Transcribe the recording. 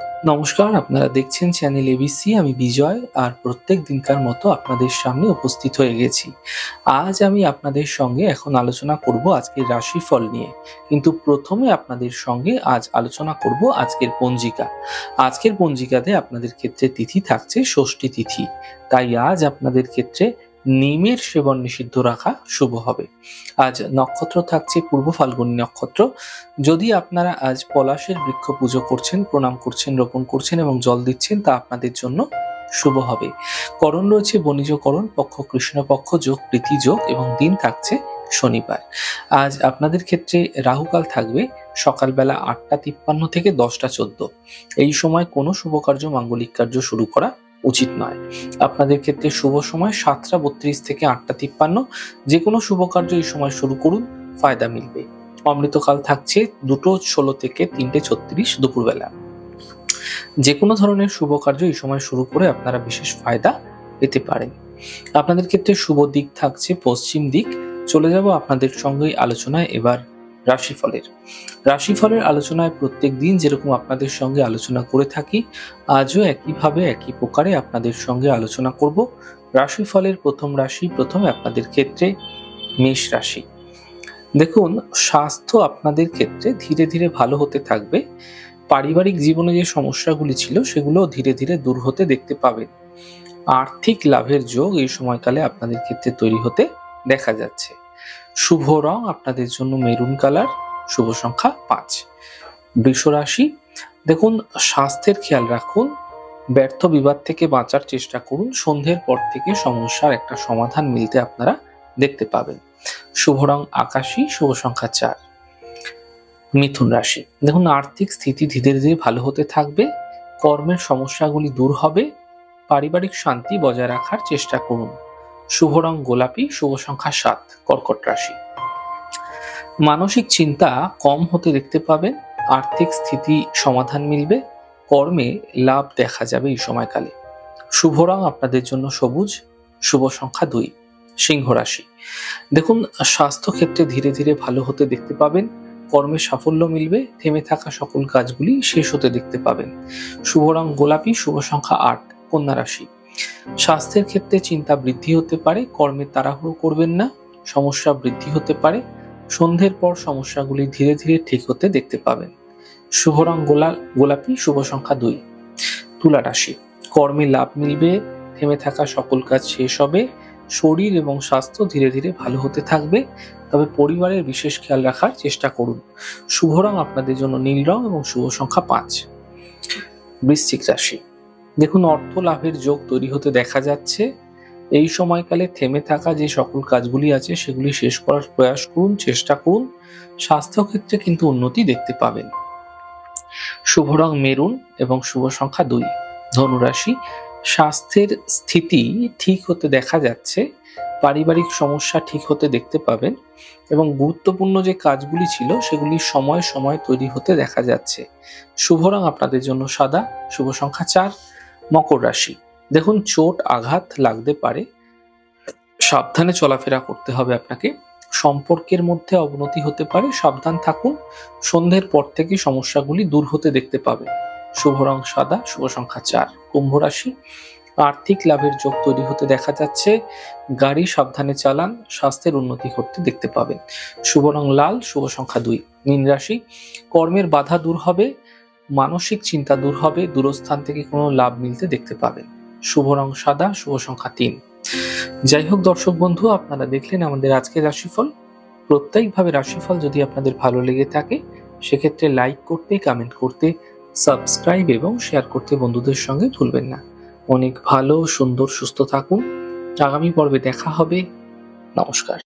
নমস্কার, আপনারা দেখছেন চ্যানেল এবিসি। আমি বিজয়, আর প্রত্যেক দিনকার মতো আপনাদের সামনে উপস্থিত হয়ে গেছি। আজ আমি আপনাদের সঙ্গে এখন আলোচনা করব আজকের রাশিফল নিয়ে, কিন্তু প্রথমে আপনাদের সঙ্গে আজ আলোচনা করব আজকের পঞ্জিকা। আজকের পঞ্জিকাতে আপনাদের ক্ষেত্রে তিথি থাকছে ষষ্ঠী তিথি, তাই আজ আপনাদের ক্ষেত্রে নিমের সেবন নিষিদ্ধ রাখা শুভ হবে। আজ নক্ষত্র থাকছে পূর্ব ফাল্গুনী নক্ষত্র। যদি আপনারা আজ পলাশের বৃক্ষ পুজো করছেন, প্রণাম করছেন, রোপণ করছেন এবং জল দিচ্ছেন, তা আপনাদের জন্য শুভ হবে। করণ রয়েছে বণিজ করণ, পক্ষ কৃষ্ণপক্ষ, যোগ প্রীতি যোগ এবং দিন থাকছে শনিবার। আজ আপনাদের ক্ষেত্রে রাহুকাল থাকবে সকালবেলা 8:53 থেকে 10:14। এই সময় কোনো শুভ কার্য, মাঙ্গলিক কার্য শুরু করা উচিত নয়। আপনাদের ক্ষেত্রে শুভ সময় 7:32 থেকে 8:53। যে কোনো শুভ কার্য এই সময় শুরু করুন, ফায়দা মিলবে। অমৃতকাল থাকছে 2:16 থেকে 3:36 দুপুরবেলা। যে কোনো ধরনের শুভ কার্য এই সময় শুরু করে আপনারা বিশেষ ফায়দা পেতে পারেন। আপনাদের ক্ষেত্রে শুভ দিক থাকছে পশ্চিম দিক। চলে যাব আপনাদের সঙ্গে আলোচনায় এবার রাশিফলের আলোচনায় প্রত্যেক দিন যেরকম আপনাদের সঙ্গে আলোচনা করে থাকি, আজও একইভাবে একই প্রকারে আপনাদের সঙ্গে আলোচনা করব। রাশিফলের প্রথম রাশি, প্রথমে আপনাদের ক্ষেত্রে মেষ রাশি। দেখুন, স্বাস্থ্য আপনাদের ক্ষেত্রে ধীরে ধীরে ভালো হতে থাকবে। পারিবারিক জীবনে যে সমস্যাগুলি ছিল সেগুলো ধীরে ধীরে দূর হতে দেখতে পাবেন। আর্থিক লাভের যোগ এই সময়কালে আপনাদের ক্ষেত্রে তৈরি হতে দেখা যাচ্ছে। শুভ রং আপনাদের জন্য মেরুন কালার, শুভ সংখ্যা 5। বৃষ রাশি, দেখুন স্বাস্থ্যের খেয়াল রাখুন, ব্যর্থ বিবাদ থেকে বাঁচার চেষ্টা করুন। সন্ধ্যের পর থেকে সমস্যার একটা সমাধান মিলতে আপনারা দেখতে পাবেন। শুভ রং আকাশী, শুভ সংখ্যা 4। মিথুন রাশি, দেখুন আর্থিক স্থিতি ধীরে ধীরে ভালো হতে থাকবে। কর্মের সমস্যাগুলি দূর হবে। পারিবারিক শান্তি বজায় রাখার চেষ্টা করুন। শুভ রং গোলাপি, শুভ সংখ্যা 7। কর্কট রাশি, মানসিক চিন্তা কম হতে দেখতে পাবেন। আর্থিক স্থিতি সমাধান মিলবে। কর্মে লাভ দেখা যাবে এই সময়কালে। শুভ রং আপনাদের জন্য সবুজ, শুভ সংখ্যা 2। সিংহ রাশি, দেখুন স্বাস্থ্য ক্ষেত্রে ধীরে ধীরে ভালো হতে দেখতে পাবেন। কর্মে সাফল্য মিলবে। থেমে থাকা সকল কাজগুলি শেষ হতে দেখতে পাবেন। শুভ রং গোলাপি, শুভ সংখ্যা 8। কন্যা রাশি, স্বাস্থ্যের ক্ষেত্রে চিন্তা বৃদ্ধি হতে পারে। কর্মে তাড়াহুড়ো করবেন না, সমস্যা বৃদ্ধি হতে পারে। সন্ধ্যের পর সমস্যাগুলি ধীরে ধীরে ঠিক হতে দেখতে পাবেন। শুভ রং গোলাপি, শুভ সংখ্যা 2। তুলা রাশি, কর্মে লাভ মিলবে। থেমে থাকা সকল কাজ শেষ হবে। শরীর এবং স্বাস্থ্য ধীরে ধীরে ভালো হতে থাকবে, তবে পরিবারের বিশেষ খেয়াল রাখার চেষ্টা করুন। শুভ রং আপনাদের জন্য নীল রং এবং শুভ সংখ্যা 5। বৃশ্চিক রাশি, দেখুন অর্থ লাভের যোগ তৈরি হতে দেখা যাচ্ছে। এই সময়কালে থেমে থাকা যে সকল কাজগুলি আছে সেগুলি শেষ করার প্রয়াস করুন, চেষ্টা করুন। স্বাস্থ্য ক্ষেত্রে কিন্তু উন্নতি দেখতে পাবেন। শুভ রং মেরুন এবং শুভ সংখ্যা 2। ধনু রাশি, স্বাস্থ্যের স্থিতি ঠিক হতে দেখা যাচ্ছে। পারিবারিক সমস্যা ঠিক হতে দেখতে পাবেন এবং গুরুত্বপূর্ণ যে কাজগুলি ছিল সেগুলি সময় সময় তৈরি হতে দেখা যাচ্ছে। শুভ রং আপনাদের জন্য সাদা, শুভ সংখ্যা 4। মকর রাশি, দেখুন চোট আঘাত লাগতে পারে, সাবধানে চলাফেরা করতে হবে আপনাকে। সম্পর্কের মধ্যে অবনতি হতে পারে, সাবধান থাকুন। সন্ধ্যের পর থেকে সমস্যাগুলি দূর হতে দেখতে পাবেন। শুভ রং সাদা, শুভ সংখ্যা 4। কুম্ভ রাশি, আর্থিক লাভের যোগ তৈরি হতে দেখা যাচ্ছে। গাড়ি সাবধানে চালান, স্বাস্থ্যের উন্নতি করতে দেখতে পাবেন। শুভ রং লাল, শুভ সংখ্যা 2। মীন রাশি, কর্মের বাধা দূর হবে। মানসিক চিন্তা দূর হবে। দূরস্থান থেকে কোনো লাভ মিলতে দেখতে পাবেন। শুভ রং সাদা, শুভ সংখ্যা 3। যাই হোক দর্শক বন্ধু, আপনারা দেখলেন আমাদের আজকের রাশিফল। প্রত্যেকভাবে রাশিফল যদি আপনাদের ভালো লেগে থাকে সেক্ষেত্রে লাইক করতে, কমেন্ট করতে, সাবস্ক্রাইব এবং শেয়ার করতে বন্ধুদের সঙ্গে ভুলবেন না। অনেক ভালো, সুন্দর, সুস্থ থাকুন। আগামী পর্বে দেখা হবে। নমস্কার।